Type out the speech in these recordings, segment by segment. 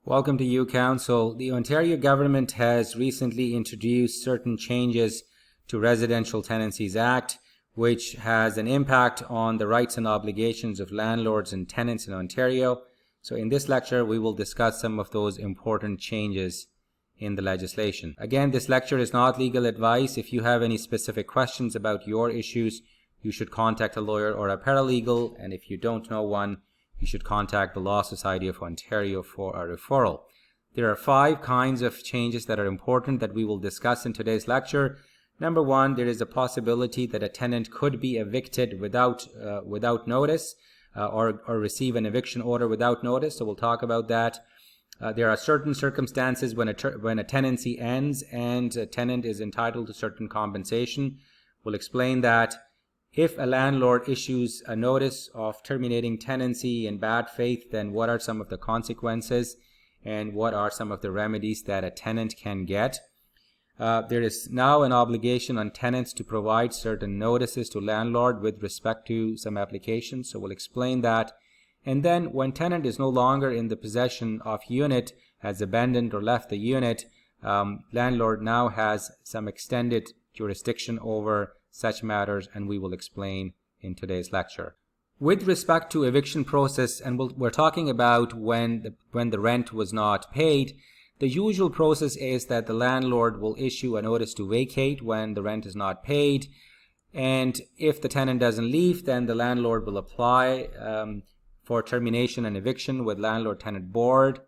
Welcome to you, Council. The Ontario government has recently introduced certain changes to Residential Tenancies Act, which has an impact on the rights and obligations of landlords and tenants in Ontario. So in this lecture, we will discuss some of those important changes in the legislation. Again, this lecture is not legal advice. If you have any specific questions about your issues, you should contact a lawyer or a paralegal, and if you don't know one, you should contact the Law Society of Ontario for a referral. There are 5 kinds of changes that are important that we will discuss in today's lecture. Number 1, there is a possibility that a tenant could be evicted without notice or receive an eviction order without notice. So we'll talk about that. There are certain circumstances when a tenancy ends and a tenant is entitled to certain compensation. We'll explain that. If a landlord issues a notice of terminating tenancy in bad faith, then what are some of the consequences and what are some of the remedies that a tenant can get? There is now an obligation on tenants to provide certain notices to landlord with respect to some applications, so we'll explain that. And then when tenant is no longer in the possession of unit, has abandoned or left the unit, landlord now has some extended jurisdiction over such matters, and we will explain in today's lecture. With respect to eviction process, and we're talking about when the rent was not paid, the usual process is that the landlord will issue a notice to vacate when the rent is not paid, and if the tenant doesn't leave, then the landlord will apply for termination and eviction with Landlord-Tenant Board,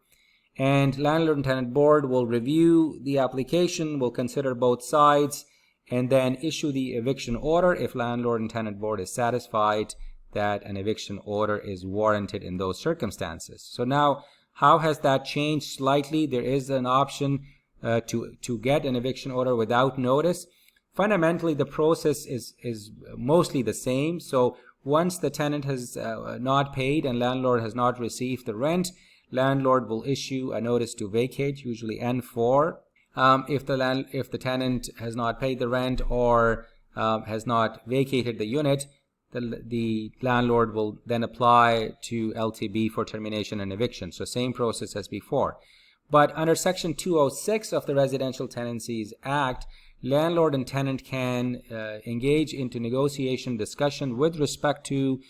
and Landlord and Tenant Board will review the application, will consider both sides, and then issue the eviction order if Landlord and Tenant Board is satisfied that an eviction order is warranted in those circumstances. So now, how has that changed slightly? There is an option to get an eviction order without notice. Fundamentally, the process is mostly the same. So once the tenant has not paid and landlord has not received the rent, landlord will issue a notice to vacate, usually N4. If the tenant has not paid the rent or has not vacated the unit, the landlord will then apply to LTB for termination and eviction. So same process as before. But under Section 206 of the Residential Tenancies Act, landlord and tenant can engage into negotiation discussion with respect to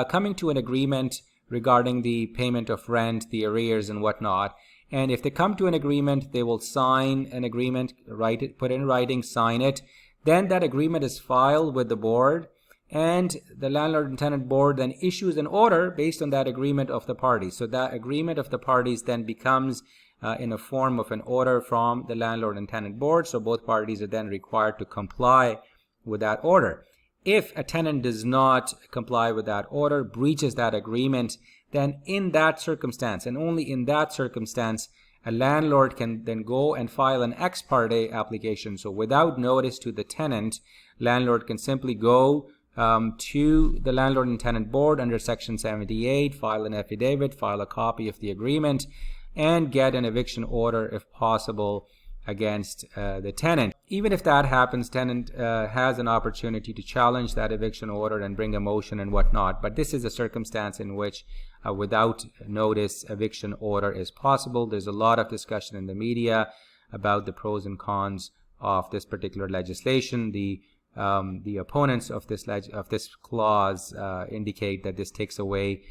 coming to an agreement regarding the payment of rent, the arrears and whatnot. And if they come to an agreement, they will sign an agreement, write it, put it in writing, sign it. Then that agreement is filed with the board, and the Landlord and Tenant Board then issues an order based on that agreement of the parties. So that agreement of the parties then becomes in a form of an order from the Landlord and Tenant Board. So both parties are then required to comply with that order. If a tenant does not comply with that order, breaches that agreement, then in that circumstance, and only in that circumstance, a landlord can then go and file an ex parte application. So without notice to the tenant, landlord can simply go to the Landlord and Tenant Board under Section 78, file an affidavit, file a copy of the agreement, and get an eviction order if possible against the tenant. Even if that happens, tenant has an opportunity to challenge that eviction order and bring a motion and whatnot. But this is a circumstance in which without notice eviction order is possible. There's a lot of discussion in the media about the pros and cons of this particular legislation. The opponents of this clause indicate that this takes away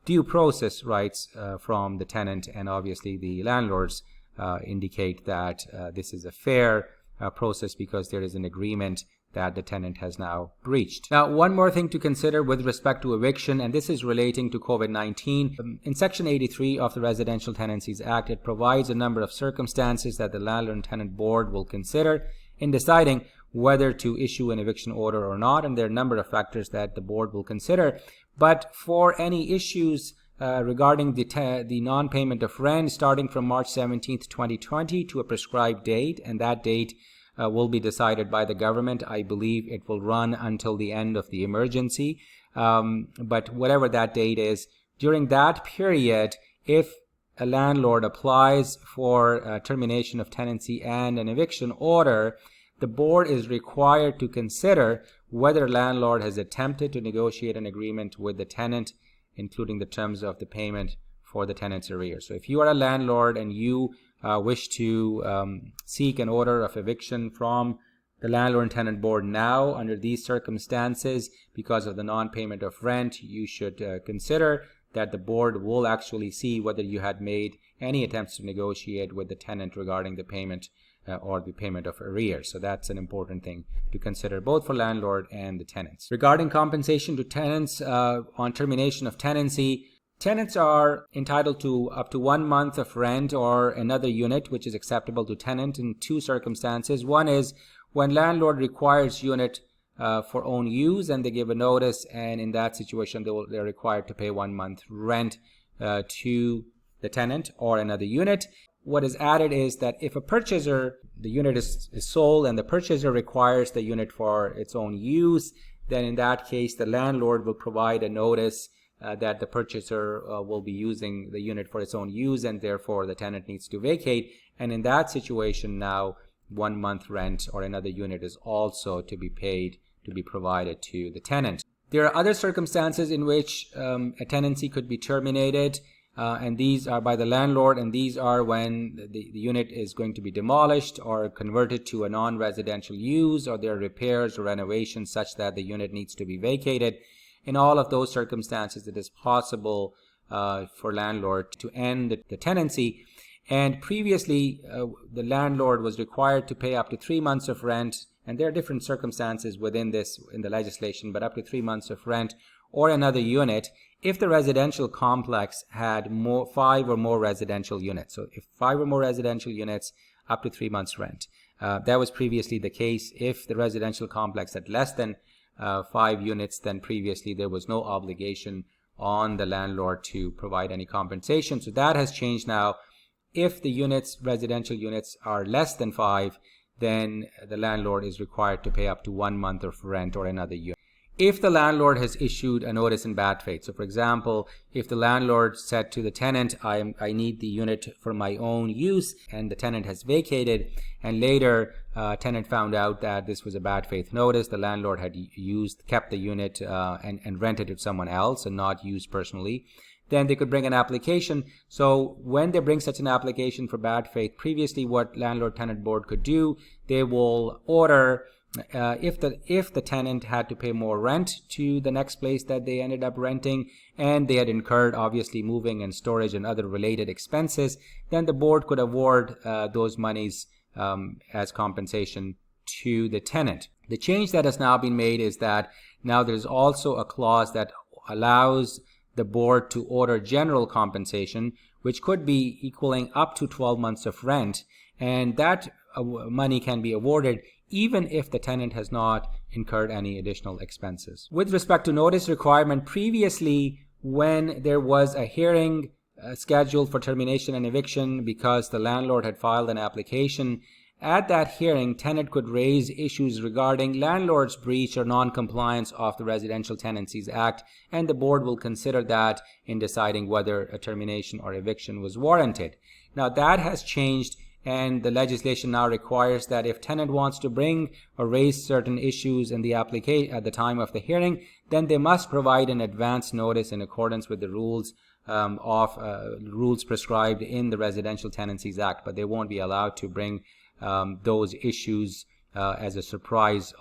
due process rights from the tenant, and obviously the landlords indicate that this is a fair process because there is an agreement that the tenant has now breached. Now, one more thing to consider with respect to eviction, and this is relating to COVID-19. In Section 83 of the Residential Tenancies Act, it provides a number of circumstances that the Landlord and Tenant Board will consider in deciding whether to issue an eviction order or not, and there are a number of factors that the board will consider. But for any issues regarding the non-payment of rent starting from March 17th, 2020 to a prescribed date, and that date will be decided by the government. I believe it will run until the end of the emergency, but whatever that date is, during that period, if a landlord applies for termination of tenancy and an eviction order, the board is required to consider whether landlord has attempted to negotiate an agreement with the tenant, including the terms of the payment for the tenant's arrears. So if you are a landlord and you wish to seek an order of eviction from the Landlord and Tenant Board now under these circumstances because of the non-payment of rent, you should consider that the board will actually see whether you had made any attempts to negotiate with the tenant regarding the payment or the payment of arrears. So that's an important thing to consider both for landlord and the tenants. Regarding compensation to tenants on termination of tenancy, tenants are entitled to up to 1 month of rent or another unit which is acceptable to tenant in two circumstances. One is when landlord requires unit for own use and they give a notice, and in that situation they're required to pay 1 month rent to the tenant or another unit. What is added is that if a purchaser, the unit is sold and the purchaser requires the unit for its own use, then in that case the landlord will provide a notice that the purchaser will be using the unit for its own use and therefore the tenant needs to vacate. And in that situation now 1 month rent or another unit is also to be paid, to be provided to the tenant. There are other circumstances in which a tenancy could be terminated, and these are by the landlord, and these are when the unit is going to be demolished or converted to a non-residential use, or there are repairs or renovations such that the unit needs to be vacated. In all of those circumstances, it is possible for landlord to end the tenancy. And previously, the landlord was required to pay up to 3 months of rent, and there are different circumstances within this in the legislation, but up to 3 months of rent or another unit if the residential complex had 5 or more residential units. So if 5 or more residential units, up to 3 months rent. That was previously the case. If the residential complex had less than 5 units, then previously there was no obligation on the landlord to provide any compensation. So that has changed now. If the residential units are less than 5, then the landlord is required to pay up to 1 month of rent or another unit. If the landlord has issued a notice in bad faith, so for example, if the landlord said to the tenant, I need the unit for my own use, and the tenant has vacated, and later tenant found out that this was a bad faith notice, the landlord had kept the unit and rented it to someone else and not used personally, then they could bring an application. So when they bring such an application for bad faith, previously what Landlord Tenant Board could do, they will order if the tenant had to pay more rent to the next place that they ended up renting, and they had incurred obviously moving and storage and other related expenses, then the board could award those monies as compensation to the tenant. The change that has now been made is that now there's also a clause that allows the board to order general compensation, which could be equaling up to 12 months of rent, and that money can be awarded even if the tenant has not incurred any additional expenses. With respect to notice requirement, previously when there was a hearing scheduled for termination and eviction because the landlord had filed an application, at that hearing, tenant could raise issues regarding landlord's breach or non-compliance of the Residential Tenancies Act, and the board will consider that in deciding whether a termination or eviction was warranted. Now that has changed, and the legislation now requires that if tenant wants to bring or raise certain issues in the application at the time of the hearing, then they must provide an advance notice in accordance with the rules rules prescribed in the Residential Tenancies Act, but they won't be allowed to bring those issues as a surprise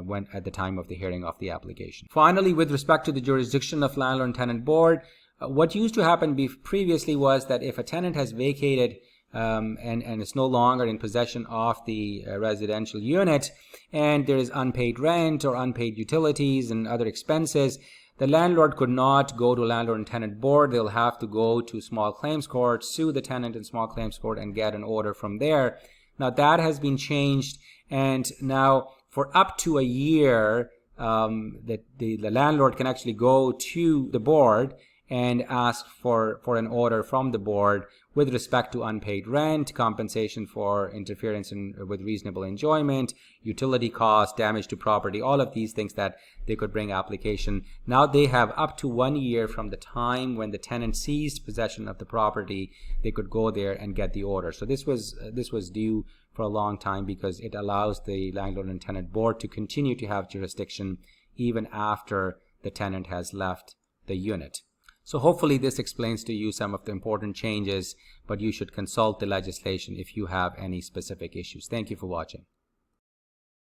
when at the time of the hearing of the application. Finally, with respect to the jurisdiction of Landlord and Tenant Board, what used to happen previously was that if a tenant has vacated and is no longer in possession of the residential unit, and there is unpaid rent or unpaid utilities and other expenses, the landlord could not go to Landlord and Tenant Board. They'll have to go to small claims court, sue the tenant in small claims court, and get an order from there. Now that has been changed, and now for up to a year, the landlord can actually go to the board and ask for an order from the board with respect to unpaid rent, compensation for interference with reasonable enjoyment, utility costs, damage to property, all of these things that they could bring application. Now they have up to 1 year from the time when the tenant seized possession of the property, they could go there and get the order. So this was due for a long time because it allows the Landlord and Tenant Board to continue to have jurisdiction even after the tenant has left the unit. So hopefully this explains to you some of the important changes, but you should consult the legislation if you have any specific issues. Thank you for watching.